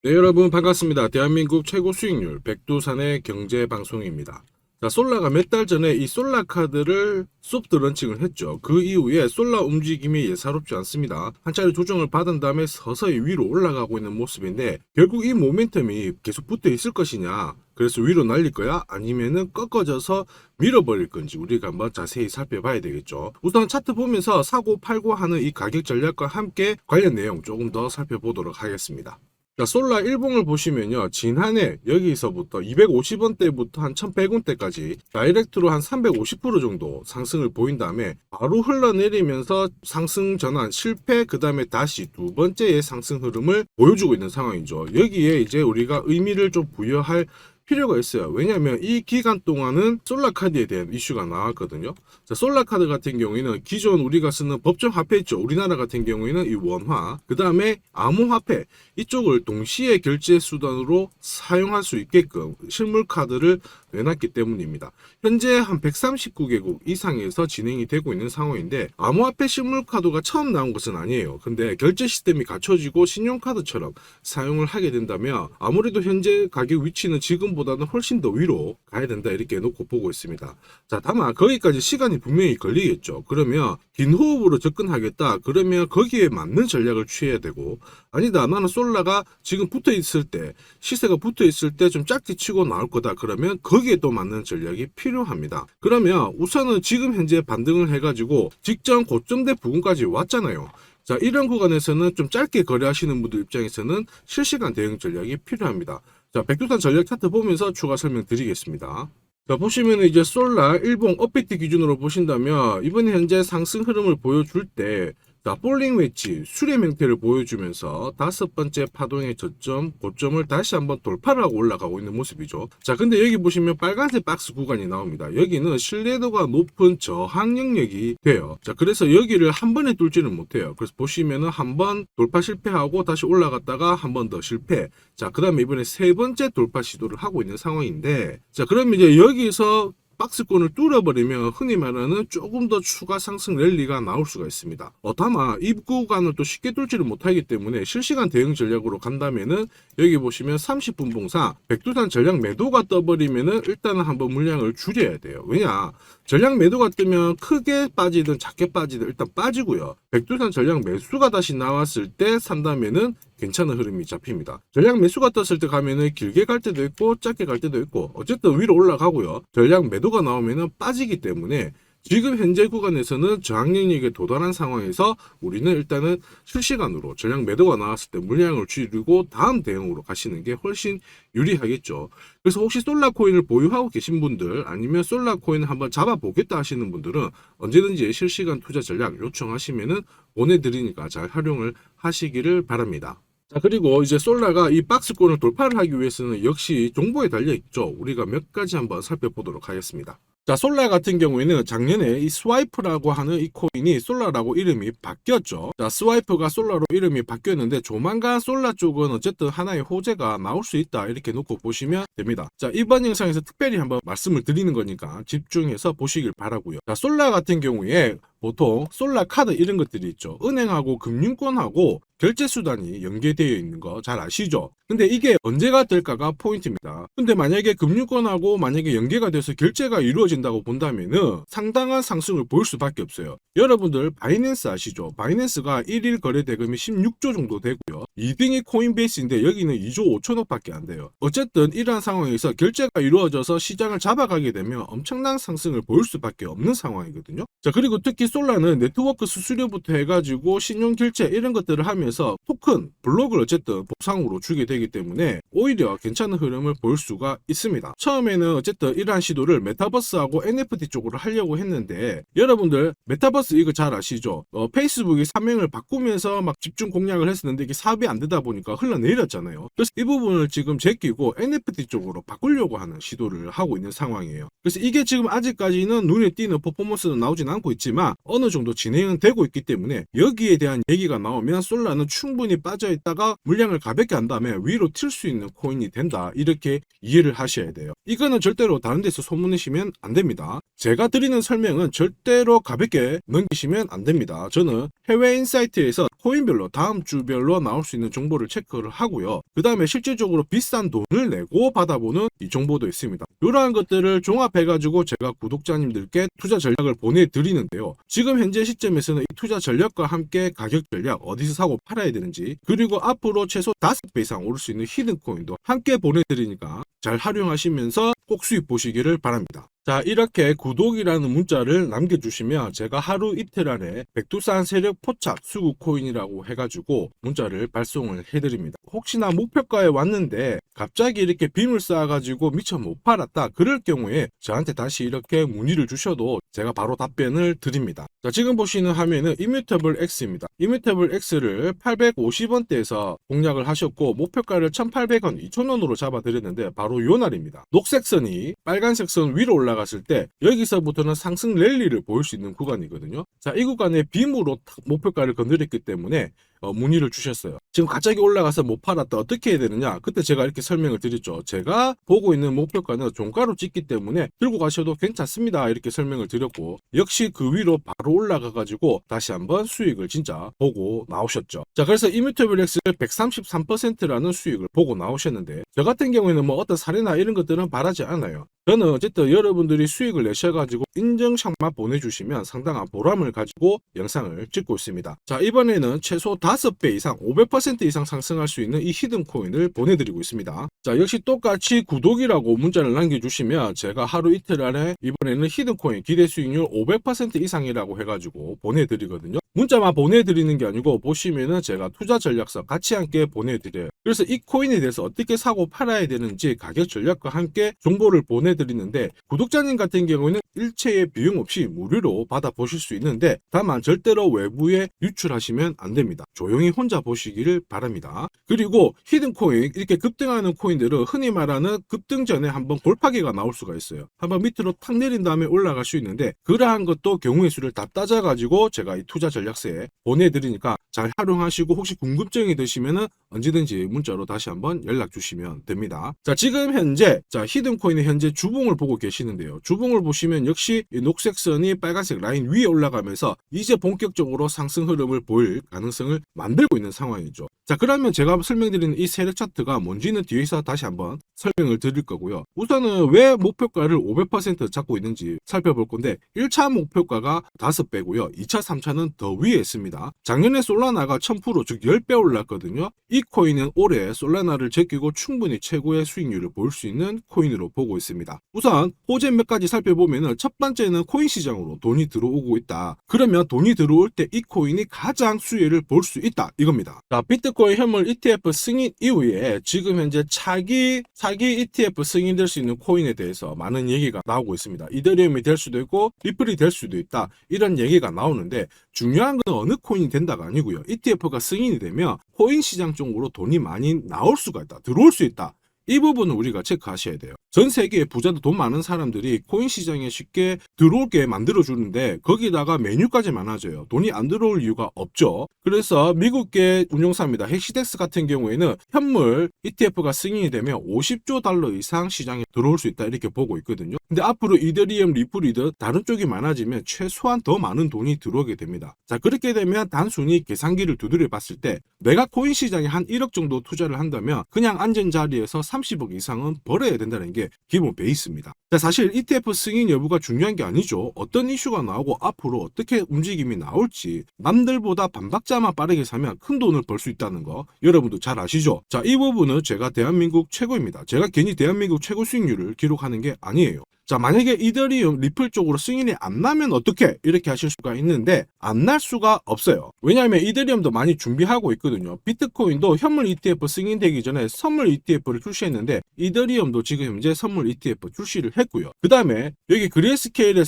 네, 여러분 반갑습니다. 대한민국 최고 수익률 백두산의 경제방송입니다. 자, 솔라가 몇 달 전에 이 솔라 카드를 소프트 런칭을 했죠. 그 이후에 솔라 움직임이 예사롭지 않습니다. 한 차례 조정을 받은 다음에 서서히 위로 올라가고 있는 모습인데, 결국 이 모멘텀이 계속 붙어 있을 것이냐, 그래서 위로 날릴 거야, 아니면은 꺾어져서 밀어버릴 건지 우리가 한번 자세히 살펴봐야 되겠죠. 우선 차트 보면서 사고 팔고 하는 이 가격 전략과 함께 관련 내용 조금 더 살펴보도록 하겠습니다. 자, 솔라 일봉을 보시면요, 지난해 여기서부터 250원대부터 한 1100원대까지 다이렉트로 한 350% 정도 상승을 보인 다음에 바로 흘러내리면서 상승 전환 실패, 그 다음에 다시 두 번째의 상승 흐름을 보여주고 있는 상황이죠. 여기에 이제 우리가 의미를 좀 부여할 필요가 있어요. 왜냐하면 이 기간 동안은 솔라 카드에 대한 이슈가 나왔거든요. 자, 솔라 카드 같은 경우에는 기존 우리가 쓰는 법정 화폐 있죠. 우리나라 같은 경우에는 이 원화, 그 다음에 암호화폐, 이쪽을 동시에 결제 수단으로 사용할 수 있게끔 실물 카드를 내놨기 때문입니다. 현재 한 139개국 이상에서 진행이 되고 있는 상황인데, 암호화폐 실물 카드가 처음 나온 것은 아니에요. 근데 결제 시스템이 갖춰지고 신용카드처럼 사용을 하게 된다면 아무래도 현재 가격 위치는 지금보다는 훨씬 더 위로 가야 된다, 이렇게 놓고 보고 있습니다. 자, 다만 거기까지 시간이 분명히 걸리겠죠. 그러면 긴 호흡으로 접근하겠다, 그러면 거기에 맞는 전략을 취해야 되고, 아니다, 나는 솔라가 지금 붙어 있을 때, 시세가 붙어 있을 때 좀 짝지 치고 나올 거다, 그러면 거기에 또 맞는 전략이 필요합니다. 그러면 우선은 지금 현재 반등을 해가지고 직전 고점대 부근까지 왔잖아요. 자, 이런 구간에서는 좀 짧게 거래하시는 분들 입장에서는 실시간 대응 전략이 필요합니다. 자, 백두산 전략 차트 보면서 추가 설명 드리겠습니다. 자, 보시면 이제 솔라 일봉 업비트 기준으로 보신다면 이번 현재 상승 흐름을 보여줄 때, 자, 볼링 웨지 수렴 형태를 보여주면서 다섯 번째 파동의 저점, 고점을 다시 한번 돌파를 하고 올라가고 있는 모습이죠. 자, 근데 여기 보시면 빨간색 박스 구간이 나옵니다. 여기는 신뢰도가 높은 저항 영역이 돼요. 자, 그래서 여기를 한 번에 뚫지는 못해요. 그래서 보시면은 한 번 돌파 실패하고 다시 올라갔다가 한 번 더 실패. 자, 그 다음에 이번에 세 번째 돌파 시도를 하고 있는 상황인데, 자, 그러면 이제 여기서 박스권을 뚫어버리면 흔히 말하는 조금 더 추가 상승 랠리가 나올 수가 있습니다. 다만 이 구간을 또 쉽게 뚫지를 못하기 때문에 실시간 대응 전략으로 간다면은 여기 보시면 30분 봉상 백두산 전략 매도가 떠버리면은 일단은 한번 물량을 줄여야 돼요. 왜냐, 전략 매도가 뜨면 크게 빠지든 작게 빠지든 일단 빠지고요. 백두산 전략 매수가 다시 나왔을 때 산다면은 괜찮은 흐름이 잡힙니다. 전략 매수가 떴을 때 가면은 길게 갈 때도 있고 짧게 갈 때도 있고, 어쨌든 위로 올라가고요. 전략 매도가 나오면은 빠지기 때문에 지금 현재 구간에서는 저항 영역에 도달한 상황에서 우리는 일단은 실시간으로 전략 매도가 나왔을 때 물량을 줄이고 다음 대응으로 가시는 게 훨씬 유리하겠죠. 그래서 혹시 솔라 코인을 보유하고 계신 분들, 아니면 솔라 코인을 한번 잡아보겠다 하시는 분들은 언제든지 실시간 투자 전략 요청하시면은 보내드리니까 잘 활용을 하시기를 바랍니다. 자, 그리고 이제 솔라가 이 박스권을 돌파를 하기 위해서는 역시 정보에 달려 있죠. 우리가 몇 가지 한번 살펴보도록 하겠습니다. 자, 솔라 같은 경우에는 작년에 이 스와이프라고 하는 이 코인이 솔라라고 이름이 바뀌었죠. 자, 스와이프가 솔라로 이름이 바뀌었는데 조만간 솔라 쪽은 어쨌든 하나의 호재가 나올 수 있다, 이렇게 놓고 보시면 됩니다. 자, 이번 영상에서 특별히 한번 말씀을 드리는 거니까 집중해서 보시길 바라고요. 자, 솔라 같은 경우에 보통 솔라 카드 이런 것들이 있죠. 은행하고 금융권하고 결제 수단이 연계되어 있는 거 잘 아시죠? 근데 이게 언제가 될까가 포인트입니다. 근데 만약에 금융권하고 만약에 연계가 돼서 결제가 이루어진다고 본다면은 상당한 상승을 보일 수밖에 없어요. 여러분들 바이낸스 아시죠? 바이낸스가 1일 거래 대금이 16조 정도 되고요. 2등이 코인베이스인데 여기는 2조 5천억 밖에 안 돼요. 어쨌든 이러한 상황에서 결제가 이루어져서 시장을 잡아가게 되면 엄청난 상승을 보일 수밖에 없는 상황이거든요. 자, 그리고 특히 솔라는 네트워크 수수료부터 해가지고 신용결제 이런 것들을 하면서 토큰, 블록을 어쨌든 보상으로 주게 되기 때문에 오히려 괜찮은 흐름을 보일 수가 있습니다. 처음에는 어쨌든 이러한 시도를 메타버스하고 NFT 쪽으로 하려고 했는데, 여러분들 메타버스 이거 잘 아시죠? 페이스북이 사명을 바꾸면서 막 집중 공략을 했었는데 이게 사업이 안 되다 보니까 흘러내렸잖아요. 그래서 이 부분을 지금 제끼고 NFT 쪽으로 바꾸려고 하는 시도를 하고 있는 상황이에요. 그래서 이게 지금 아직까지는 눈에 띄는 퍼포먼스는 나오진 않고 있지만 어느 정도 진행은 되고 있기 때문에 여기에 대한 얘기가 나오면 솔라는 충분히 빠져있다가 물량을 가볍게 한 다음에 위로 튈 수 있는 코인이 된다, 이렇게 이해를 하셔야 돼요. 이거는 절대로 다른 데서 소문내시면 안 됩니다. 제가 드리는 설명은 절대로 가볍게 넘기시면 안 됩니다. 저는 해외 인사이트에서 코인별로 다음 주별로 나올 수 있는 정보를 체크를 하고요. 그 다음에 실질적으로 비싼 돈을 내고 받아보는 이 정보도 있습니다. 이러한 것들을 종합해가지고 제가 구독자님들께 투자 전략을 보내드리는데요. 지금 현재 시점에서는 이 투자 전략과 함께 가격 전략, 어디서 사고 팔아야 되는지, 그리고 앞으로 최소 5배 이상 오를 수 있는 히든코인도 함께 보내드리니까 잘 활용하시면서 꼭 수익 보시기를 바랍니다. 자, 이렇게 구독이라는 문자를 남겨주시면 제가 하루 이틀 안에 백두산 세력 포착 수급코인이라고 해가지고 문자를 발송을 해드립니다. 혹시나 목표가에 왔는데 갑자기 이렇게 빔을 쌓아가지고 미처 못 팔았다, 그럴 경우에 저한테 다시 이렇게 문의를 주셔도 제가 바로 답변을 드립니다. 자, 지금 보시는 화면은 이뮤터블 X입니다. 이뮤터블 X를 850원대에서 공략을 하셨고 목표가를 1,800원, 2,000원으로 잡아드렸는데 바로 요 날입니다. 녹색 선이 빨간색 선 위로 올라갔을 때 여기서부터는 상승 랠리를 보일 수 있는 구간이거든요. 자, 이 구간에 빔으로 목표가를 건드렸기 때문에 문의를 주셨어요. 지금 갑자기 올라가서 못 팔았다, 어떻게 해야 되느냐? 그때 제가 이렇게 설명을 드렸죠. 제가 보고 있는 목표가는 종가로 찍기 때문에 들고 가셔도 괜찮습니다, 이렇게 설명을 드렸고, 역시 그 위로 바로 올라가 가지고 다시 한번 수익을 진짜 보고 나오셨죠. 자, 그래서 이뮤터블 X를 133%라는 수익을 보고 나오셨는데, 저 같은 경우에는 뭐 어떤 사례나 이런 것들은 바라지 않아요. 저는 어쨌든 여러분들이 수익을 내셔가지고 인증샷만 보내주시면 상당한 보람을 가지고 영상을 찍고 있습니다. 자, 이번에는 최소 5배 이상, 500% 이상 상승할 수 있는 이 히든코인을 보내드리고 있습니다. 자, 역시 똑같이 구독이라고 문자를 남겨주시면 제가 하루 이틀 안에 이번에는 히든코인 기대 수익률 500% 이상이라고 해가지고 보내드리거든요. 문자만 보내드리는 게 아니고 보시면은 제가 투자 전략서 같이 함께 보내드려요. 그래서 이 코인에 대해서 어떻게 사고 팔아야 되는지 가격 전략과 함께 정보를 보내드리는데, 구독자님 같은 경우는 일체의 비용 없이 무료로 받아보실 수 있는데, 다만 절대로 외부에 유출하시면 안 됩니다. 조용히 혼자 보시기를 바랍니다. 그리고 히든코인, 이렇게 급등하는 코인들은 흔히 말하는 급등 전에 한번 골파기가 나올 수가 있어요. 한번 밑으로 탁 내린 다음에 올라갈 수 있는데, 그러한 것도 경우의 수를 다 따져가지고 제가 이 투자 전략서에 보내드리니까 잘 활용하시고, 혹시 궁금증이 드시면은 언제든지 문자로 다시 한번 연락 주시면 됩니다. 자, 지금 현재 히든코인의 현재 주봉을 보고 계시는데요. 주봉을 보시면 역시 이 녹색 선이 빨간색 라인 위에 올라가면서 이제 본격적으로 상승 흐름을 보일 가능성을 만들고 있는 상황이죠. 자, 그러면 제가 설명드리는 이 세력 차트가 뭔지는 뒤에서 다시 한번 설명을 드릴 거고요. 우선은 왜 목표가를 500% 잡고 있는지 살펴볼 건데, 1차 목표가가 5배고요. 2차, 3차는 더 위에 있습니다. 작년에 솔라나가 1000%, 즉 10배 올랐거든요. 이 코인은 올해 솔라나를 제끼고 충분히 최고의 수익률을 볼 수 있는 코인으로 보고 있습니다. 우선 호재 몇 가지 살펴보면은, 첫 번째는 코인 시장으로 돈이 들어오고 있다. 그러면 돈이 들어올 때 이 코인이 가장 수혜를 볼 수 있다, 이겁니다. 자, 비트코인 현물 ETF 승인 이후에 지금 현재 차기 ETF 승인될 수 있는 코인에 대해서 많은 얘기가 나오고 있습니다. 이더리움이 될 수도 있고 리플이 될 수도 있다, 이런 얘기가 나오는데, 중요한 건 어느 코인이 된다가 아니고요. ETF가 승인이 되면 코인 시장 쪽으로 돈이 많이 나올 수가 있다, 들어올 수 있다. 이 부분은 우리가 체크하셔야 돼요. 전 세계의 부자도 돈 많은 사람들이 코인 시장에 쉽게 들어오게 만들어주는데 거기다가 메뉴까지 많아져요. 돈이 안 들어올 이유가 없죠. 그래서 미국계 운용사입니다. 헥시덱스 같은 경우에는 현물 ETF가 승인이 되면 50조 달러 이상 시장에 들어올 수 있다, 이렇게 보고 있거든요. 근데 앞으로 이더리움, 리플이든 다른 쪽이 많아지면 최소한 더 많은 돈이 들어오게 됩니다. 자, 그렇게 되면 단순히 계산기를 두드려 봤을 때 내가 코인 시장에 한 1억 정도 투자를 한다면 그냥 앉은 자리에서 30억 이상은 벌어야 된다는 게 기본 베이스입니다. 자, 사실 ETF 승인 여부가 중요한 게 아니죠. 어떤 이슈가 나오고 앞으로 어떻게 움직임이 나올지, 남들보다 반박자만 빠르게 사면 큰 돈을 벌 수 있다는 거 여러분도 잘 아시죠? 자, 이 부분은 제가 대한민국 최고입니다. 제가 괜히 대한민국 최고 수익률을 기록하는 게 아니에요. 자, 만약에 이더리움, 리플 쪽으로 승인이 안 나면 어떻게, 이렇게 하실 수가 있는데 안 날 수가 없어요. 왜냐하면 이더리움도 많이 준비하고 있거든요. 비트코인도 현물 ETF 승인되기 전에 선물 ETF를 출시했는데 이더리움도 지금 현재 선물 ETF 출시를 했고요. 그 다음에 여기 그레이스케일이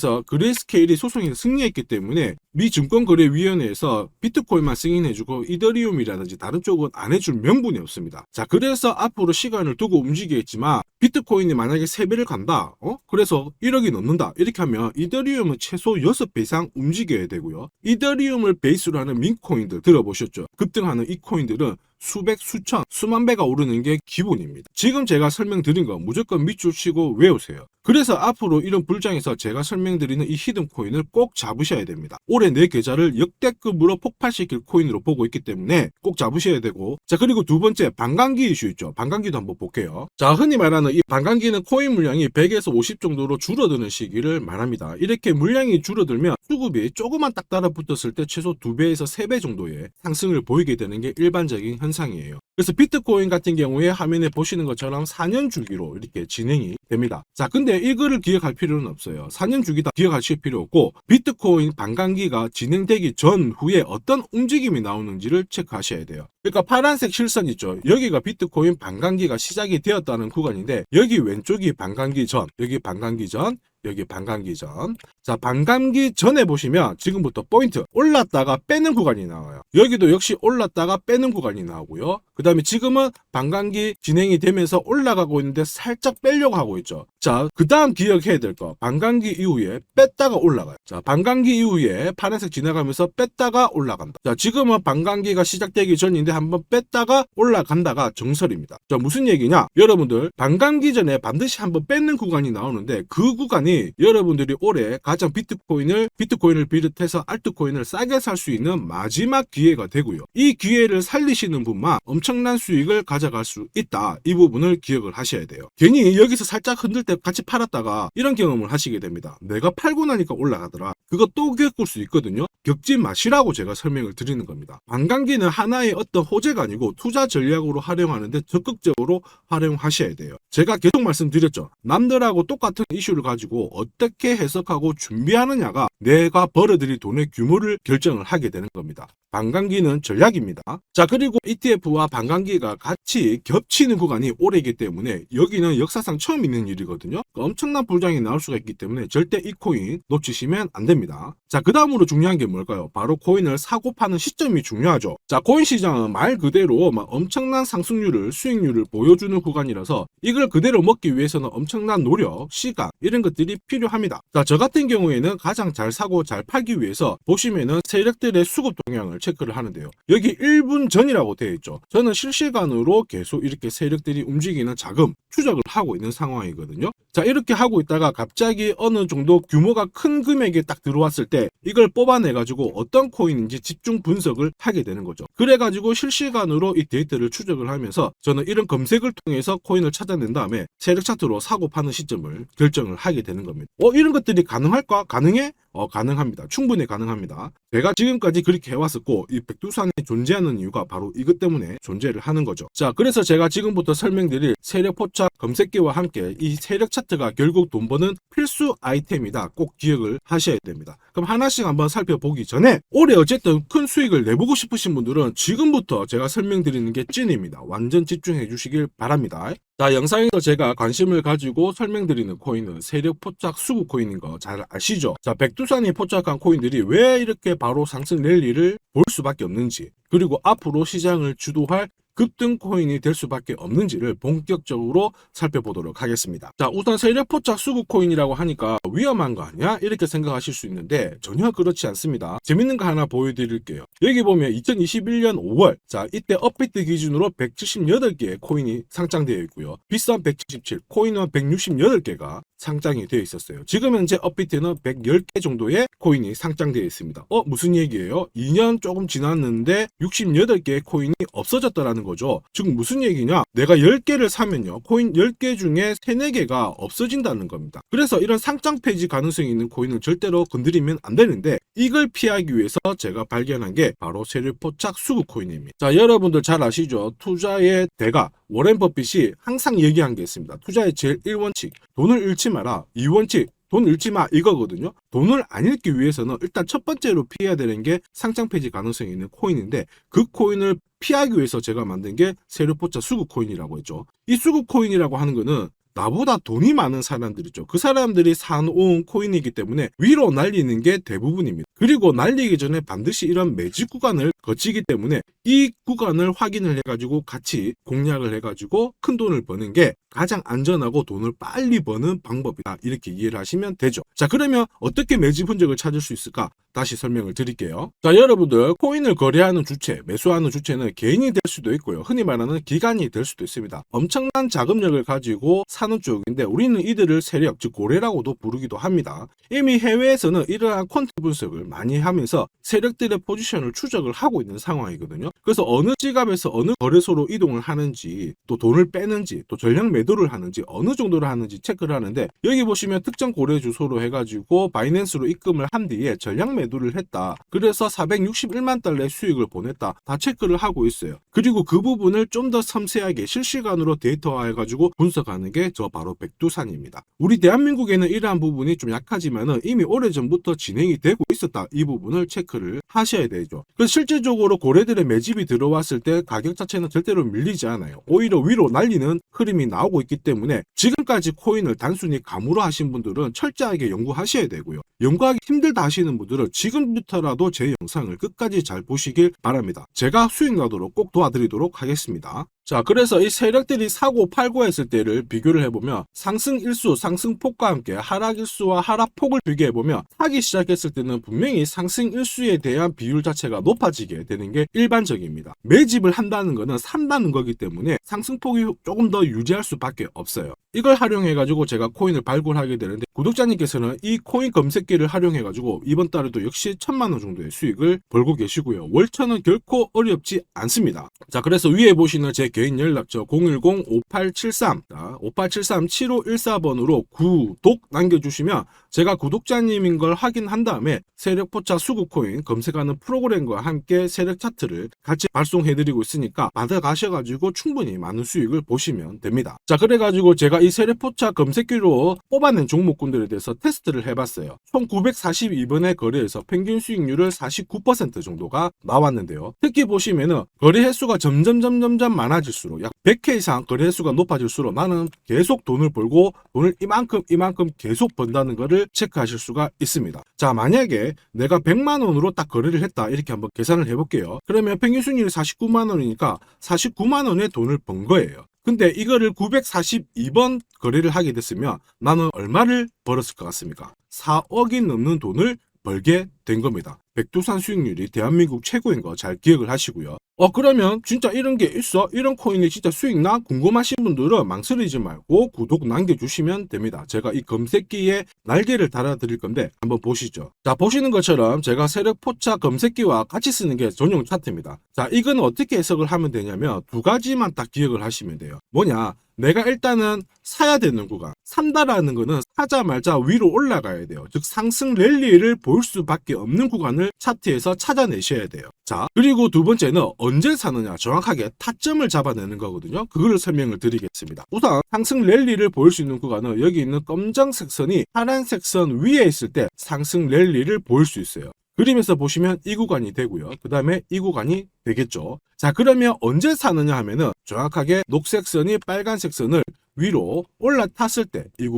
소송에서 승리했기 때문에 미 증권거래위원회에서 비트코인만 승인해주고 이더리움이라든지 다른 쪽은 안 해줄 명분이 없습니다. 자, 그래서 앞으로 시간을 두고 움직이겠지만 비트코인이 만약에 3배를 간다, 그래서 1억이 넘는다, 이렇게 하면 이더리움은 최소 6배 이상 움직여야 되고요. 이더리움을 베이스로 하는 민코인들 들어보셨죠? 급등하는 이 코인들은 수백, 수천, 수만 배가 오르는 게 기본입니다. 지금 제가 설명드린 거 무조건 밑줄 치고 외우세요. 그래서 앞으로 이런 불장에서 제가 설명드리는 이 히든코인을 꼭 잡으셔야 됩니다. 올해 내 계좌를 역대급으로 폭발시킬 코인으로 보고 있기 때문에 꼭 잡으셔야 되고, 자, 그리고 두 번째 반감기 이슈 있죠. 반감기도 한번 볼게요. 자, 흔히 말하는 이 반감기는 코인 물량이 100에서 50 정도로 줄어드는 시기를 말합니다. 이렇게 물량이 줄어들면 수급이 조금만 딱 달라붙었을 때 최소 2배에서 3배 정도의 상승을 보이게 되는 게 일반적인 현상이에요. 그래서 비트코인 같은 경우에 화면에 보시는 것처럼 4년 주기로 이렇게 진행이 됩니다. 자, 근데 이거를 기억할 필요는 없어요. 4년 주기 다 기억하실 필요 없고, 비트코인 반감기가 진행되기 전후에 어떤 움직임이 나오는지를 체크하셔야 돼요. 그러니까 파란색 실선 있죠. 여기가 비트코인 반감기가 시작이 되었다는 구간인데, 여기 왼쪽이 반감기 전, 여기 반감기 전, 여기 반감기 전. 자, 반감기 전에 보시면 지금부터 포인트 올랐다가 빼는 구간이 나와요. 여기도 역시 올랐다가 빼는 구간이 나오고요. 그 다음에 지금은 반감기 진행이 되면서 올라가고 있는데 살짝 빼려고 하고 있죠. 자, 그 다음 기억해야 될 거, 반감기 이후에 뺐다가 올라가요. 자, 반감기 이후에 파란색 지나가면서 뺐다가 올라간다. 자, 지금은 반감기가 시작되기 전인데 한번 뺐다가 올라간다가 정설입니다. 자, 무슨 얘기냐? 여러분들 반감기 전에 반드시 한번 뺏는 구간이 나오는데, 그 구간이 여러분들이 올해 가장 비트코인을 비롯해서 알트코인을 싸게 살 수 있는 마지막 기회가 되고요. 이 기회를 살리시는 분만 엄청난 수익을 가져갈 수 있다. 이 부분을 기억을 하셔야 돼요. 괜히 여기서 살짝 흔들 때 같이 팔았다가 이런 경험을 하시게 됩니다. 내가 팔고 나니까 올라가더라. 그거 또 겪을 수 있거든요. 겪지 마시라고 제가 설명을 드리는 겁니다. 반감기는 하나의 어떤 호재가 아니고 투자 전략으로 활용하는데 적극적으로 활용하셔야 돼요. 제가 계속 말씀드렸죠. 남들하고 똑같은 이슈를 가지고 어떻게 해석하고 준비하느냐가 내가 벌어들일 돈의 규모를 결정을 하게 되는 겁니다. 반감기는 전략입니다. 자, 그리고 ETF와 반감기가 같이 겹치는 구간이 올해이기 때문에 여기는 역사상 처음 있는 일이거든요. 엄청난 불장이 나올 수가 있기 때문에 절대 이 코인 놓치시면 안 됩니다. 자, 그 다음으로 중요한 게 뭘까요? 바로 코인을 사고 파는 시점이 중요하죠. 자, 코인 시장은 말 그대로 엄청난 상승률을, 수익률을 보여주는 구간이라서 이걸 그대로 먹기 위해서는 엄청난 노력, 시간 이런 것들이 필요합니다. 자, 저 같은 경우에는 가장 잘 사고 잘 팔기 위해서 보시면은 세력들의 수급 동향을 체크를 하는데요. 여기 1분 전이라고 되어 있죠. 저는 실시간으로 계속 이렇게 세력들이 움직이는 자금 추적을 하고 있는 상황이거든요. 자, 이렇게 하고 있다가 갑자기 어느 정도 규모가 큰 금액이 딱 들어왔을 때 이걸 뽑아내 가지고 어떤 코인인지 집중 분석을 하게 되는 거죠. 그래 가지고 실시간으로 이 데이터를 추적을 하면서 저는 이런 검색을 통해서 코인을 찾아낸 다음에 세력 차트로 사고 파는 시점을 결정을 하게 되는 겁니다. 이런 것들이 가능할까? 가능해? 가능합니다. 충분히 가능합니다. 제가 지금까지 그렇게 해왔었고, 이 백두산이 존재하는 이유가 바로 이것 때문에 존재를 하는 거죠. 자, 그래서 제가 지금부터 설명드릴 세력 포착 검색기와 함께 이 세력 차트가 결국 돈 버는 필수 아이템이다. 꼭 기억을 하셔야 됩니다. 그럼 하나씩 한번 살펴보기 전에 올해 어쨌든 큰 수익을 내보고 싶으신 분들은 지금부터 제가 설명드리는 게 찐입니다. 완전 집중해 주시길 바랍니다. 자, 영상에서 제가 관심을 가지고 설명드리는 코인은 세력 포착 수급 코인인 거 잘 아시죠? 자, 백두산이 포착한 코인들이 왜 이렇게 바로 상승 랠리를 볼 수밖에 없는지, 그리고 앞으로 시장을 주도할 급등 코인이 될 수밖에 없는지를 본격적으로 살펴보도록 하겠습니다. 자, 우선 세력 포착 수급 코인이라고 하니까 위험한 거 아니야? 이렇게 생각하실 수 있는데 전혀 그렇지 않습니다. 재밌는 거 하나 보여드릴게요. 여기 보면 2021년 5월, 자, 이때 업비트 기준으로 178개의 코인이 상장되어 있고요. 비싼 177, 코인은 168개가 상장이 되어 있었어요. 지금 현재 업비트는 110개 정도의 코인이 상장되어 있습니다. 무슨 얘기예요? 2년 조금 지났는데 68개의 코인이 없어졌다라는 거죠. 즉 무슨 얘기냐? 내가 10개를 사면요, 코인 10개 중에 3, 4개가 없어진다는 겁니다. 그래서 이런 상장 폐지 가능성이 있는 코인은 절대로 건드리면 안 되는데, 이걸 피하기 위해서 제가 발견한 게 바로 세력 포착 수급 코인입니다. 자, 여러분들 잘 아시죠? 투자의 대가 워렌 버핏이 항상 얘기한 게 있습니다. 투자의 제일 1원칙, 돈을 잃지 마라. 2원칙, 돈 잃지 마, 이거거든요. 돈을 안 잃기 위해서는 일단 첫 번째로 피해야 되는 게 상장 폐지 가능성이 있는 코인인데, 그 코인을 피하기 위해서 제가 만든 게 세력 포착 수급 코인이라고 했죠. 이 수급 코인이라고 하는 거는 나보다 돈이 많은 사람들이죠. 그 사람들이 사놓은 코인이기 때문에 위로 날리는 게 대부분입니다. 그리고 날리기 전에 반드시 이런 매집 구간을 거치기 때문에 이 구간을 확인을 해가지고 같이 공략을 해가지고 큰 돈을 버는 게 가장 안전하고 돈을 빨리 버는 방법이다. 이렇게 이해를 하시면 되죠. 자, 그러면 어떻게 매집 흔적을 찾을 수 있을까? 다시 설명을 드릴게요. 자, 여러분들 코인을 거래하는 주체, 매수하는 주체는 개인이 될 수도 있고요. 흔히 말하는 기관이 될 수도 있습니다. 엄청난 자금력을 가지고 사는 쪽인데 우리는 이들을 세력, 즉 고래라고도 부르기도 합니다. 이미 해외에서는 이러한 퀀트 분석을 많이 하면서 세력들의 포지션을 추적을 하고 있는 상황이거든요. 그래서 어느 지갑에서 어느 거래소로 이동을 하는지, 또 돈을 빼는지, 또 전량 매도를 하는지, 어느 정도를 하는지 체크를 하는데, 여기 보시면 특정 거래 주소로 해가지고 바이낸스로 입금을 한 뒤에 전량 매도를 했다. 그래서 461만 달러의 수익을 보냈다. 다 체크를 하고 있어요. 그리고 그 부분을 좀 더 섬세하게 실시간으로 데이터화해가지고 분석하는 게 저 바로 백두산입니다. 우리 대한민국에는 이러한 부분이 좀 약하지만은 이미 오래전부터 진행이 되고 있었다. 이 부분을 체크를 하셔야 되죠. 그래서 실질적으로 고래들의 매집이 들어왔을 때 가격 자체는 절대로 밀리지 않아요. 오히려 위로 날리는 흐름이 나오고 있기 때문에 지금까지 코인을 단순히 감으로 하신 분들은 철저하게 연구하셔야 되고요. 연구하기 힘들다 하시는 분들은 지금부터라도 제 영상을 끝까지 잘 보시길 바랍니다. 제가 수익 나도록 꼭 도와드리도록 하겠습니다. 자, 그래서 이 세력들이 사고 팔고 했을 때를 비교를 해보면 상승 일수, 상승폭과 함께 하락 일수와 하락폭을 비교해보면 사기 시작했을 때는 분명히 상승 일수에 대한 비율 자체가 높아지게 되는 게 일반적입니다. 매집을 한다는 것은 산다는 거기 때문에 상승폭이 조금 더 유지할 수밖에 없어요. 이걸 활용해가지고 제가 코인을 발굴하게 되는데, 구독자님께서는 이 코인 검색기를 활용해가지고 이번 달에도 역시 1000만원 정도의 수익을 벌고 계시고요. 월천은 결코 어렵지 않습니다. 자, 그래서 위에 보시는 제 개인 연락처 010-5873 5873-7514번으로 구독 남겨주시면 제가 구독자님인 걸 확인한 다음에 세력포차 수급코인 검색하는 프로그램과 함께 세력 차트를 같이 발송해드리고 있으니까 받아가셔가지고 충분히 많은 수익을 보시면 됩니다. 자, 그래가지고 제가 이 세력포차 검색기로 뽑아낸 종목군들에 대해서 테스트를 해봤어요. 총 942번의 거래에서 평균 수익률을 49% 정도가 나왔는데요. 특히 보시면은 거래 횟수가 점점 많아질수록 약 100회 이상 거래 횟수가 높아질수록 나는 계속 돈을 벌고 돈을 이만큼 계속 번다는 것을 체크하실 수가 있습니다. 자, 만약에 내가 100만 원으로 딱 거래를 했다, 이렇게 한번 계산을 해볼게요. 그러면 평균 수익률이 49만 원이니까 49만 원의 돈을 번 거예요. 근데 이거를 942번 거래를 하게 됐으면 나는 얼마를 벌었을 것 같습니까? 4억이 넘는 돈을 벌게 된 겁니다. 백두산 수익률이 대한민국 최고인 거 잘 기억을 하시고요. 그러면 진짜 이런 게 있어? 이런 코인이 진짜 수익 나? 궁금하신 분들은 망설이지 말고 구독 남겨주시면 됩니다. 제가 이 검색기에 날개를 달아드릴 건데 한번 보시죠. 자, 보시는 것처럼 제가 세력포차 검색기와 같이 쓰는 게 전용 차트입니다. 자, 이건 어떻게 해석을 하면 되냐면 두 가지만 딱 기억을 하시면 돼요. 뭐냐? 내가 일단은 사야 되는 구간, 산다라는 거는 사자마자 위로 올라가야 돼요. 즉 상승 랠리를 볼 수밖에 없는 구간을 차트에서 찾아내셔야 돼요. 자, 그리고 두 번째는 언제 사느냐, 정확하게 타점을 잡아내는 거거든요. 그거를 설명을 드리겠습니다. 우선 상승 랠리를 볼 수 있는 구간은 여기 있는 검정색 선이 파란색 선 위에 있을 때 상승 랠리를 볼 수 있어요. 그림에서 보시면 이 구간이 되고요. 그 다음에 이 구간이 되겠죠. 자, 그러면 언제 사느냐 하면은 정확하게 녹색 선이 빨간색 선을 위로 올라탔을 때 이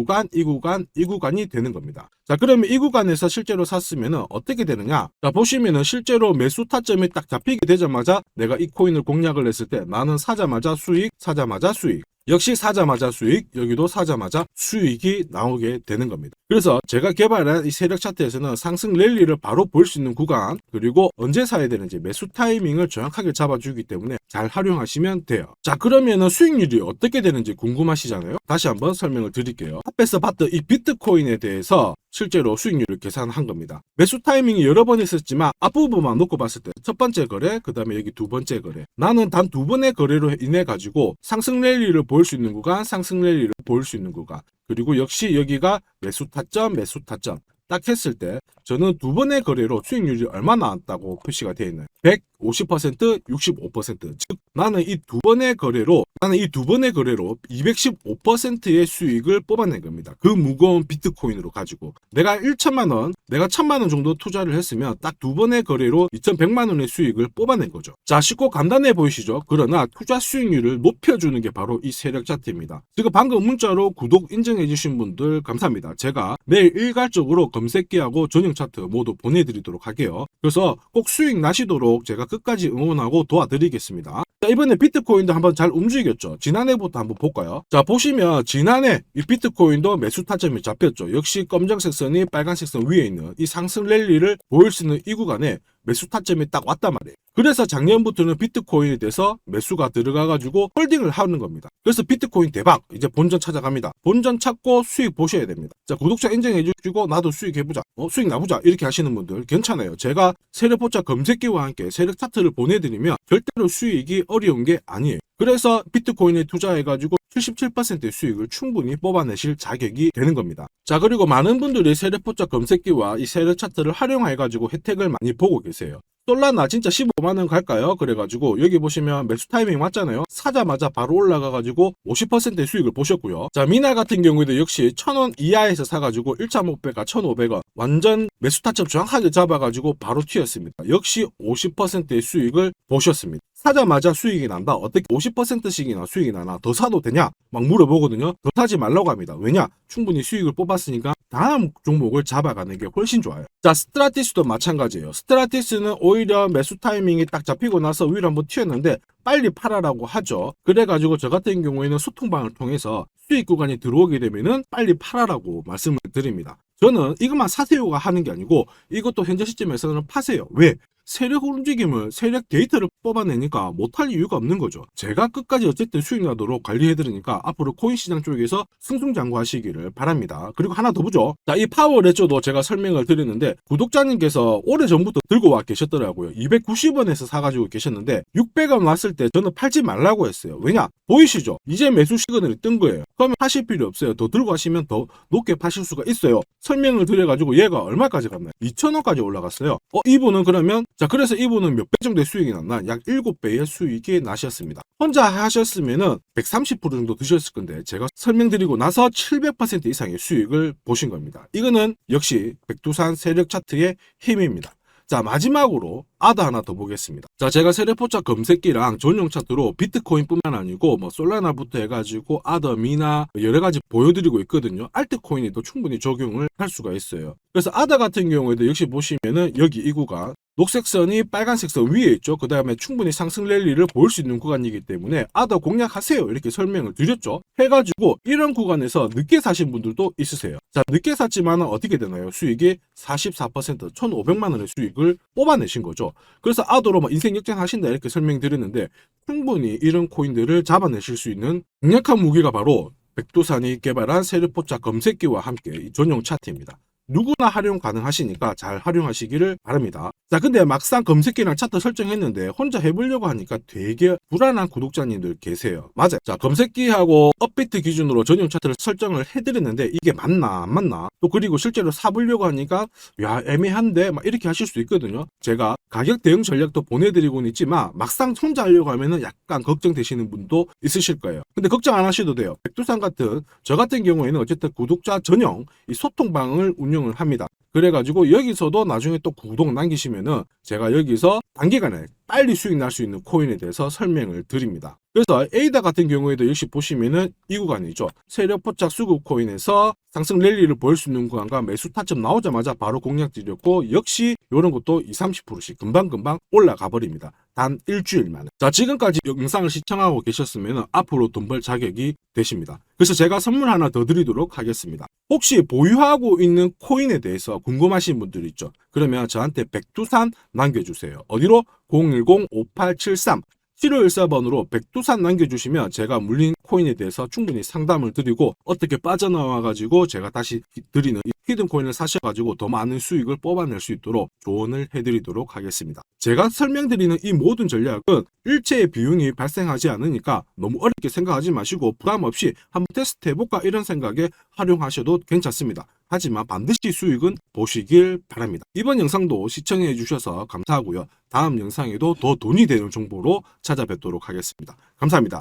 구간이 되는 겁니다. 자, 그러면 이 구간에서 실제로 샀으면은 어떻게 되느냐? 자, 보시면은 실제로 매수 타점이 딱 잡히게 되자마자 내가 이 코인을 공략을 했을 때 나는 사자마자 수익, 사자마자 수익. 역시 사자마자 수익, 여기도 사자마자 수익이 나오게 되는 겁니다. 그래서 제가 개발한 이 세력 차트에서는 상승 랠리를 바로 볼 수 있는 구간, 그리고 언제 사야 되는지 매수 타이밍을 정확하게 잡아주기 때문에 잘 활용하시면 돼요. 자, 그러면은 수익률이 어떻게 되는지 궁금하시잖아요. 다시 한번 설명을 드릴게요. 앞에서 봤던 이 비트코인에 대해서 실제로 수익률을 계산한 겁니다. 매수 타이밍이 여러 번 있었지만 앞부분만 놓고 봤을 때 첫 번째 거래, 그 다음에 여기 두 번째 거래, 나는 단 두 번의 거래로 인해 가지고 상승 랠리를 볼 수 있는 구간, 상승 랠리를 볼 수 있는 구간, 그리고 역시 여기가 매수 타점 딱 했을 때 저는 두 번의 거래로 수익률이 얼마 나왔다고 표시가 되어 있나요? 150%, 65%. 즉 나는 이 두 번의 거래로 215%의 수익을 뽑아낸 겁니다. 그 무거운 비트코인으로 가지고 내가 1천만 원, 내가 1000만 원 정도 투자를 했으면 딱 두 번의 거래로 2100만 원의 수익을 뽑아낸 거죠. 자, 쉽고 간단해 보이시죠? 그러나 투자 수익률을 높여주는 게 바로 이 세력 차트입니다. 지금 방금 문자로 구독 인증해 주신 분들 감사합니다. 제가 매일 일괄적으로 검색기하고 전용 차트 모두 보내드리도록 할게요. 그래서 꼭 수익 나시도록 제가 끝까지 응원하고 도와드리겠습니다. 자, 이번에 비트코인도 한번 잘 움직였죠. 지난해부터 한번 볼까요? 자, 보시면 지난해 이 비트코인도 매수 타점이 잡혔죠. 역시 검정색 선이 빨간색 선 위에 있는 이 상승 랠리를 보일 수 있는 이 구간에 매수 타점이 딱 왔단 말이에요. 그래서 작년부터는 비트코인에 대해서 매수가 들어가가지고 홀딩을 하는 겁니다. 그래서 비트코인 대박, 이제 본전 찾아갑니다. 본전 찾고 수익 보셔야 됩니다. 자, 구독자 인정해주시고 나도 수익 해보자, 수익 나보자 이렇게 하시는 분들 괜찮아요. 제가 세력포착 검색기와 함께 세력 차트를 보내드리면 절대로 수익이 어려운 게 아니에요. 그래서 비트코인에 투자해가지고 77%의 수익을 충분히 뽑아내실 자격이 되는 겁니다. 자, 그리고 많은 분들이 세력포착 검색기와 이 세력 차트를 활용해가지고 혜택을 많이 보고 계세요. 솔라나 진짜 15만원 갈까요? 그래가지고 여기 보시면 매수 타이밍 왔잖아요. 사자마자 바로 올라가가지고 50%의 수익을 보셨고요. 자, 미나 같은 경우에도 역시 1000원 이하에서 사가지고 1차 목표가 1500원 완전 매수 타점 정확하게 잡아가지고 바로 튀었습니다. 역시 50%의 수익을 보셨습니다. 사자마자 수익이 난다. 어떻게 50%씩이나 수익이 나나? 더 사도 되냐? 막 물어보거든요. 더 사지 말라고 합니다. 왜냐? 충분히 수익을 뽑았으니까 다음 종목을 잡아가는 게 훨씬 좋아요. 자, 스트라티스도 마찬가지예요. 스트라티스는 오히려 매수 타이밍이 딱 잡히고 나서 위로 한번 튀었는데 빨리 팔아라고 하죠. 그래가지고 저 같은 경우에는 소통방을 통해서 수익 구간이 들어오게 되면은 빨리 팔아라고 말씀을 드립니다. 저는 이것만 사세요가 하는 게 아니고 이것도 현재 시점에서는 파세요. 왜? 세력 움직임을 세력 데이터를 뽑아내니까 못할 이유가 없는 거죠. 제가 끝까지 어쨌든 수익 나도록 관리해드리니까 앞으로 코인 시장 쪽에서 승승장구하시기를 바랍니다. 그리고 하나 더 보죠. 자, 이 파워레저도 제가 설명을 드렸는데 구독자님께서 오래전부터 들고 와 계셨더라고요. 290원에서 사가지고 계셨는데 600원 왔을 때 저는 팔지 말라고 했어요. 왜냐? 보이시죠? 이제 매수 시그널이 뜬 거예요. 그러면 하실 필요 없어요. 더 들고 가시면 더 높게 파실 수가 있어요. 설명을 드려가지고 얘가 얼마까지 갔나요? 2,000원까지 올라갔어요. 이분은 그러면 자, 그래서 이분은 몇 배 정도의 수익이 났나? 약 7배의 수익이 나셨습니다. 혼자 하셨으면은 130% 정도 드셨을 건데 제가 설명드리고 나서 700% 이상의 수익을 보신 겁니다. 이거는 역시 백두산 세력 차트의 힘입니다. 자, 마지막으로 아더 하나 더 보겠습니다. 자, 제가 세력포착 검색기랑 전용 차트로 비트코인뿐만 아니고 뭐 솔라나부터 해가지고 아더, 미나 여러 가지 보여드리고 있거든요. 알트코인에도 충분히 적용을 할 수가 있어요. 그래서 아더 같은 경우에도 역시 보시면은 여기 이 구간 녹색 선이 빨간색 선 위에 있죠. 그 다음에 충분히 상승 랠리를 보일 수 있는 구간이기 때문에 아더 공략하세요 이렇게 설명을 드렸죠. 해가지고 이런 구간에서 늦게 사신 분들도 있으세요. 자, 늦게 샀지만 어떻게 되나요? 수익이 44% 1,500만 원의 수익을 뽑아내신 거죠. 그래서 아더로 뭐 인생 역전하신다 이렇게 설명드렸는데 충분히 이런 코인들을 잡아내실 수 있는 강력한 무기가 바로 백두산이 개발한 세력포착 검색기와 함께 이 전용 차트입니다. 누구나 활용 가능하시니까 잘 활용하시기를 바랍니다. 자, 근데 막상 검색기랑 차트 설정했는데 혼자 해보려고 하니까 되게 불안한 구독자님들 계세요. 맞아요. 자, 검색기하고 업비트 기준으로 전용 차트를 설정을 해드렸는데 이게 맞나 안 맞나? 또 그리고 실제로 사보려고 하니까 야, 애매한데 막 이렇게 하실 수 있거든요. 제가 가격 대응 전략도 보내드리고는 있지만 막상 혼자 하려고 하면은 약간 걱정되시는 분도 있으실 거예요. 근데 걱정 안 하셔도 돼요. 백두산 같은 저 같은 경우에는 어쨌든 구독자 전용 이 소통방을 운영을 합니다. 그래가지고 여기서도 나중에 또 구독 남기시면은 제가 여기서 단기간에 빨리 수익 날 수 있는 코인에 대해서 설명을 드립니다. 그래서 에이다 같은 경우에도 역시 보시면은 이 구간이죠. 세력포착 수급 코인에서 상승 랠리를 보일 수 있는 구간과 매수 타점 나오자마자 바로 공략 드렸고 역시 이런 것도 20-30%씩 금방금방 올라가 버립니다. 단 일주일 만에. 자, 지금까지 영상을 시청하고 계셨으면 앞으로 돈 벌 자격이 되십니다. 그래서 제가 선물 하나 더 드리도록 하겠습니다. 혹시 보유하고 있는 코인에 대해서 궁금하신 분들 있죠? 그러면 저한테 백두산 남겨주세요. 어디로? 010-5873 7514번으로 백두산 남겨주시면 제가 물린 코인에 대해서 충분히 상담을 드리고 어떻게 빠져나와가지고 제가 다시 드리는 이 히든 코인을 사셔가지고 더 많은 수익을 뽑아낼 수 있도록 조언을 해드리도록 하겠습니다. 제가 설명드리는 이 모든 전략은 일체의 비용이 발생하지 않으니까 너무 어렵게 생각하지 마시고 부담 없이 한번 테스트 해볼까 이런 생각에 활용하셔도 괜찮습니다. 하지만 반드시 수익은 보시길 바랍니다. 이번 영상도 시청해 주셔서 감사하고요. 다음 영상에도 더 돈이 되는 정보로 찾아뵙도록 하겠습니다. 감사합니다.